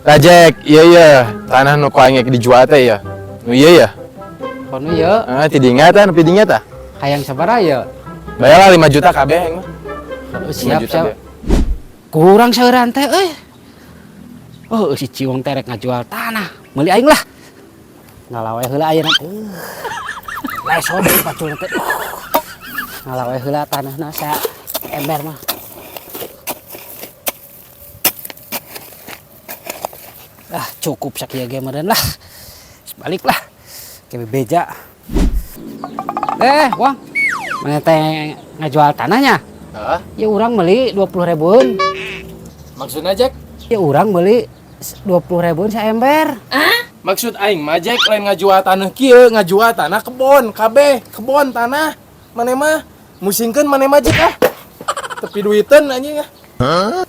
Rajek, iya tanah nu koangnya dijual teh ya. Nu iya ya. Kono ya, Ti diingatan, tapi diingat ah. hayang sabaraha ya? Bayarlah 5 juta kabeh mah. Siap 5 juta siap. be. Kurang seueuran teh euy. Oh, si Ciwong terek ngajual tanah. Meuli aing lah. Ngalawe heula ayeuna. Lae sobe pacul teh. Ngalawe heula tanahna saya ember mah. Ah, cukup sakieu ge meureun lah. Balik lah. Ke beja. Wang. Mana teh ngajual tanahnya? Heeh. Ya urang meuli 20.000-an. Maksudna Jack? Ya urang meuli 20.000-an saember. Maksud aing mah Jack lain ngajual tanah kieu, ngajual tanah kebon, kabeh kebon tanah. Mane mah musingkeun mane mah Jack ah. Tepi duiteun anjing ah.